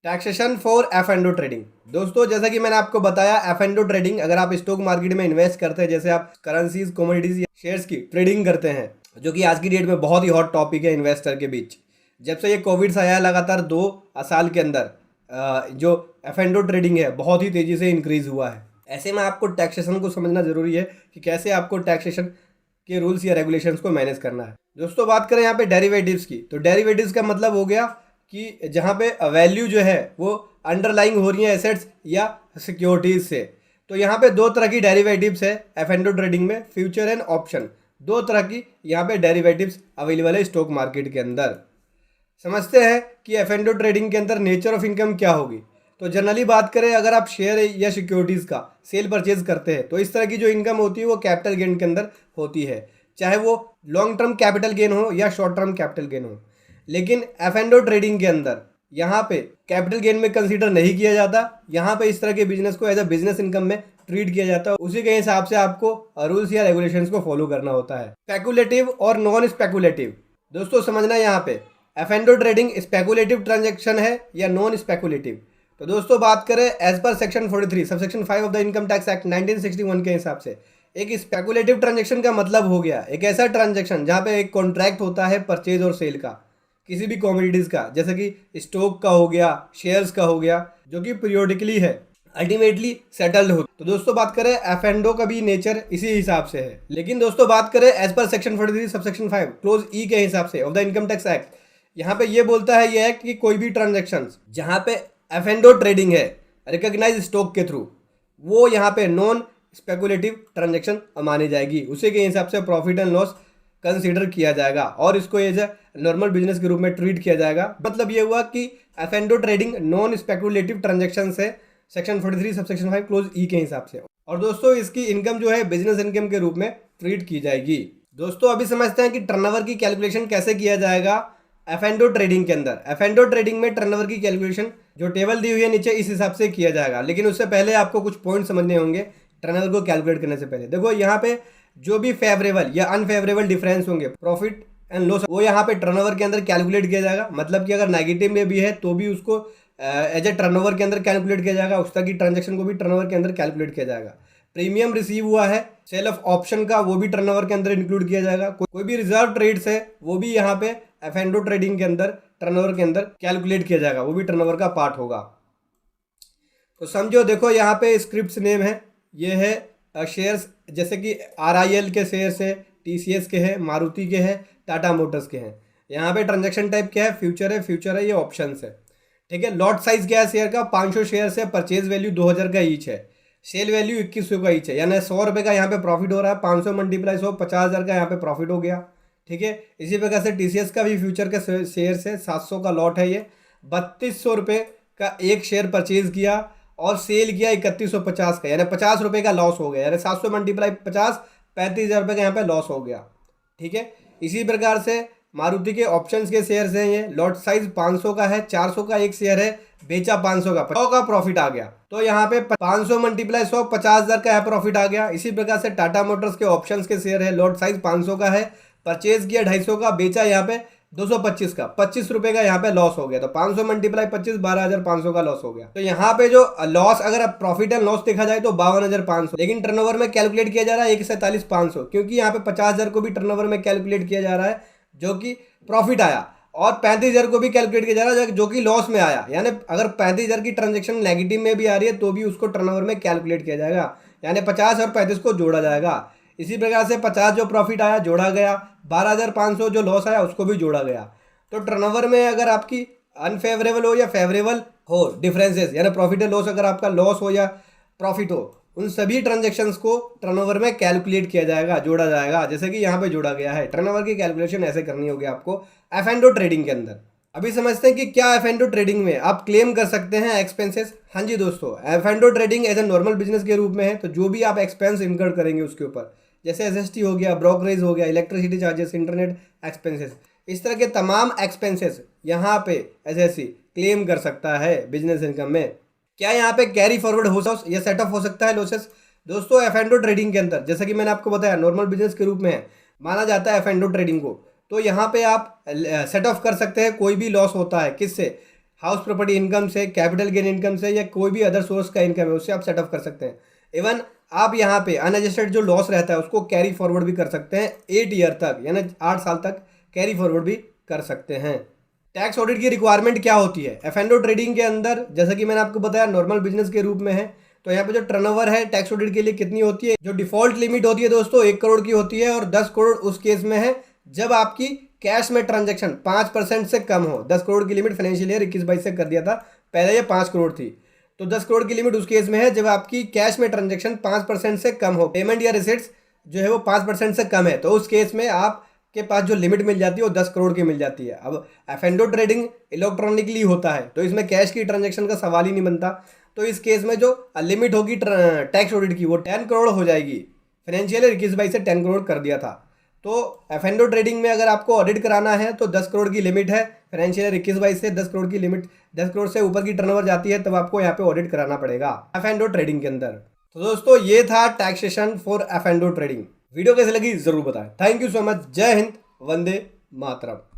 Taxation for F and trading. दोस्तों जैसा कि मैंने आपको बताया, एफ एंड ट्रेडिंग अगर आप स्टॉक मार्केट में इन्वेस्ट करते हैं, जैसे आप करेंसीज, कमोडिटीज या शेयर्स की ट्रेडिंग करते हैं, जो कि आज की डेट में बहुत ही हॉट टॉपिक है इन्वेस्टर के बीच। जब से ये कोविड से आया, लगातार 2 साल के अंदर जो एफ एंड ट्रेडिंग है बहुत ही तेजी से इंक्रीज हुआ है। ऐसे में आपको टैक्सेशन को समझना जरूरी है कि कैसे आपको टैक्सेशन के रूल्स या रेगुलेशंस को मैनेज करना है। दोस्तों बात करें यहाँ पे डेरिवेटिव्स की, तो डेरिवेटिव्स का मतलब हो गया कि जहाँ पे वैल्यू जो है वो अंडरलाइंग हो रही है एसेट्स या सिक्योरिटीज से। तो यहाँ पे 2 तरह की डेरिवेटिव्स है एफ एंड ट्रेडिंग में, फ्यूचर एंड ऑप्शन। 2 तरह की यहाँ पे डेरिवेटिव्स अवेलेबल है स्टॉक मार्केट के अंदर। समझते हैं कि एफ एंड ट्रेडिंग के अंदर नेचर ऑफ इनकम क्या होगी। तो जनरली बात करें, अगर आप शेयर या सिक्योरिटीज़ का सेल परचेज करते हैं तो इस तरह की जो इनकम होती है वो कैपिटल गेन के अंदर होती है, चाहे वो लॉन्ग टर्म कैपिटल गेन हो या शॉर्ट टर्म कैपिटल गेन हो। लेकिन एफ एंड ट्रेडिंग के अंदर यहाँ पे कैपिटल गेन में कंसीडर नहीं किया जाता। यहाँ पे इस तरह के बिजनेस को एज अ बिजनेस इनकम में ट्रीट किया जाता है। उसी के हिसाब से आपको रूल्स या रेगुलेशंस को फॉलो करना होता है। स्पेकुलेटिव और नॉन स्पेकुलेटिव, दोस्तों समझना यहाँ पे F and trading speculative transaction है या नॉन स्पेकुलेटिव। तो दोस्तों बात करें as per section 43 subsection 5 of the income tax act 1961 के हिसाब से, एक स्पेकुलेटिव ट्रांजेक्शन का मतलब हो गया एक ऐसा ट्रांजेक्शन जहाँ पे एक कॉन्ट्रैक्ट होता है परचेज और सेल का, किसी भी कमोडिटीज़ का, जैसे कि स्टॉक का हो गया, शेयर्स का हो गया, जो कि पीरियोडिकली है, अल्टीमेटली सेटल्ड हो। तो दोस्तों बात करें एफ एंड ओ का भी नेचर इसी हिसाब से है। लेकिन दोस्तों बात करें as per section 43 subsection 5 clause e के हिसाब से of the income tax act, यहाँ पे ये बोलता है ये एक्ट कि कोई भी ट्रांजेक्शन जहाँ पे एफ एंड ओ ट्रेडिंग है रिकॉग्नाइज स्टॉक के थ्रू, वो यहाँ पे नॉन स्पेकुलेटिव ट्रांजेक्शन मानी जाएगी। उसी के हिसाब से प्रॉफिट एंड लॉस कंसीडर किया जाएगा और इसको एज ए नॉर्मल बिजनेस के रूप में ट्रीट किया जाएगा। मतलब ये हुआ कि F and O trading non speculative transaction से सेक्शन 43 सबसेक्शन 5 क्लोज ई के हिसाब से। और दोस्तों इसकी इनकम जो है बिजनेस इनकम के रूप में ट्रीट की जाएगी। दोस्तों अभी समझते हैं कि टर्नओवर की कैलकुलेशन कैसे किया जाएगा एफ एंड ओ ट्रेडिंग के अंदर। एफ एंड ओ ट्रेडिंग में टर्नओवर की कैलकुलेशन जो टेबल दी हुई है नीचे, इस हिसाब से किया जाएगा। लेकिन उससे पहले आपको कुछ पॉइंट समझने होंगे टर्नओवर को कैलकुलेट करने से पहले। देखो यहाँ पे जो भी फेवरेबल या अनफेवरेबल डिफरेंस होंगे प्रॉफिट एंड लॉस, वो यहाँ पे टर्नओवर के अंदर कैलकुलेट किया जाएगा। मतलब कि अगर नेगेटिव में भी है तो भी उसको एज ए टर्नओवर के अंदर कैलकुलेट किया जाएगा, उस तरह की ट्रांजेक्शन को भी टर्नओवर के अंदर कैलकुलेट किया जाएगा। प्रीमियम रिसीव हुआ है सेल ऑफ ऑप्शन का, वो भी टर्नओवर के अंदर इंक्लूड किया जाएगा। कोई भी रिजर्व ट्रेड्स है वो भी यहाँ पे एफ एंड ओ ट्रेडिंग के अंदर टर्नओवर के अंदर कैलकुलेट किया जाएगा, वो भी टर्नओवर का पार्ट होगा। तो समझो, देखो यहाँ पे स्क्रिप्ट्स नेम है, ये है शेयर्स, जैसे कि RIL के शेयर्स है, TCS के हैं, मारुति के हैं, टाटा मोटर्स के हैं। यहाँ पे ट्रांजेक्शन टाइप क्या है, फ्यूचर है, ये ऑप्शंस है। ठीक है। लॉट साइज क्या है शेयर का, 500 शेयर है, परचेज वैल्यू 2000 का ईच है, सेल वैल्यू 2100 का ईच है, यानी 100 रुपये का यहाँ पे प्रॉफिट हो रहा है। 500 मल्टीप्लाई 100, 50,000 का यहाँ पे प्रॉफिट हो गया। ठीक है। इसी प्रकार से TCS का भी फ्यूचर के शेयर्स है, 700 का लॉट है, ये 3200 रुपये का एक शेयर परचेज किया और सेल किया 3150 का, यानी 50 रुपये का लॉस हो गया, यानी 700 मल्टीप्लाई 50, 35,000 रुपये का यहाँ पे लॉस हो गया। ठीक है। इसी प्रकार से मारुति के ऑप्शंस के शेयर्स हैं, ये लॉट साइज 500 का है, 400 का एक शेयर है, बेचा 500 का, 100 का प्रॉफिट आ गया। तो यहाँ पे 500 मल्टीप्लाई 100, 50,000 का है प्रॉफिट आ गया। इसी प्रकार से टाटा मोटर्स के ऑप्शंस के शेयर है, लॉट साइज 500 का है, परचेज किया 250 का, बेचा यहाँ पे 225 का, 25 रुपये का यहाँ पे लॉस हो गया। तो 500 मल्टीप्लाई 25, 12,500 का लॉस हो गया। तो यहाँ पे जो लॉस, अगर प्रॉफिट एंड लॉस देखा जाए तो 52,500, लेकिन टर्नओवर में कैलकुलेट किया जा रहा है 1,47,500, क्योंकि यहाँ पे 50,000 को भी टर्नओवर में कैलकुलेट किया जा रहा है जो कि प्रॉफिट आया, और 35,000 को भी कैलकुलेट किया जा रहा है जो कि लॉस में आया। यानी अगर 35,000 की ट्रांजेक्शन नेगेटिव में भी आ रही है तो भी उसको टर्नओवर में कैलकुलेट किया जाएगा, यानी 50 और 35 को जोड़ा जाएगा। इसी प्रकार से 50 जो प्रॉफिट आया जोड़ा गया, 12,500 जो लॉस आया उसको भी जोड़ा गया। तो टर्नओवर में अगर आपकी अनफेवरेबल हो या फेवरेबल हो डिफरेंसेस, यानी प्रॉफिट एंड लॉस, अगर आपका लॉस हो या प्रॉफिट हो, उन सभी ट्रांजेक्शंस को टर्नओवर में कैलकुलेट किया जाएगा, जोड़ा जाएगा, जैसे कि यहाँ पे जोड़ा गया है। टर्नओवर की कैलकुलेशन ऐसे करनी होगी आपको एफ एंड ओ ट्रेडिंग के अंदर। अभी समझते हैं कि क्या एफ एंड ओ ट्रेडिंग में आप क्लेम कर सकते हैं एक्सपेंसेस। हाँ जी दोस्तों, F and O trading as a normal business के रूप में है, तो जो भी आप एक्सपेंस इनकर करेंगे उसके ऊपर, जैसे SST हो गया, ब्रोकरेज हो गया, इलेक्ट्रिसिटी चार्जेस, इंटरनेट एक्सपेंसेस, इस तरह के तमाम एक्सपेंसेस यहाँ पे SSC क्लेम कर सकता है बिजनेस इनकम में। क्या यहाँ पे कैरी फॉरवर्ड हो या सेट ऑफ हो सकता है लॉसेस? दोस्तों एफ एंड ओ ट्रेडिंग के अंदर, जैसा कि मैंने आपको बताया, नॉर्मल बिजनेस के रूप में है, माना जाता है एफ एंड ओ ट्रेडिंग को। तो यहाँ पे आप सेट ऑफ कर सकते हैं कोई भी लॉस होता है, किससे? हाउस प्रॉपर्टी इनकम से, कैपिटल गेन इनकम से, या कोई भी अदर सोर्स का इनकम है उससे आप सेटअप कर सकते हैं। इवन आप यहाँ पे अनएडजस्टेड जो लॉस रहता है उसको कैरी फॉरवर्ड भी कर सकते हैं 8 ईयर तक, यानी 8 साल तक कैरी फॉरवर्ड भी कर सकते हैं। टैक्स ऑडिट की रिक्वायरमेंट क्या होती है F&O ट्रेडिंग के अंदर? जैसा कि मैंने आपको बताया नॉर्मल बिजनेस के रूप में है, तो यहाँ पे जो टर्नओवर है टैक्स ऑडिट के लिए कितनी होती है? जो डिफॉल्ट लिमिट होती है दोस्तों 1 करोड़ की होती है, और 10 करोड़ उस केस में है जब आपकी कैश में ट्रांजैक्शन 5% से कम हो। 10 करोड़ की लिमिट फाइनेंशियल ईयर 21-22 से कर दिया था, पहले ये 5 करोड़ थी, तो 10 करोड़ की लिमिट उस केस में है जब आपकी कैश में ट्रांजैक्शन 5% से कम हो, पेमेंट या रिसिट्स जो है वो 5% से कम है, तो उस केस में आपके पास जो लिमिट मिल जाती है वो 10 करोड़ की मिल जाती है। अब F&O ट्रेडिंग इलेक्ट्रॉनिकली होता है तो इसमें कैश की ट्रांजैक्शन का सवाल ही नहीं बनता, तो इस केस में जो लिमिट होगी टैक्स ऑडिट की वो 10 करोड़ हो जाएगी। फाइनेंशियल ईयर 21-22 से 10 करोड़ कर दिया था। तो F&O ट्रेडिंग में अगर आपको ऑडिट कराना है तो 10 करोड़ की लिमिट है, फाइनेंशियल ईयर 21-22 से 10 करोड़ की लिमिट, 10 करोड़ से ऊपर की टर्नओवर जाती है तब आपको यहाँ पे ऑडिट कराना पड़ेगा F&O ट्रेडिंग के अंदर। तो दोस्तों ये था taxation for F&O trading. Video कैसे लगी जरूर बताएं। Thank you so much. जय हिंद, वंदे मातरम।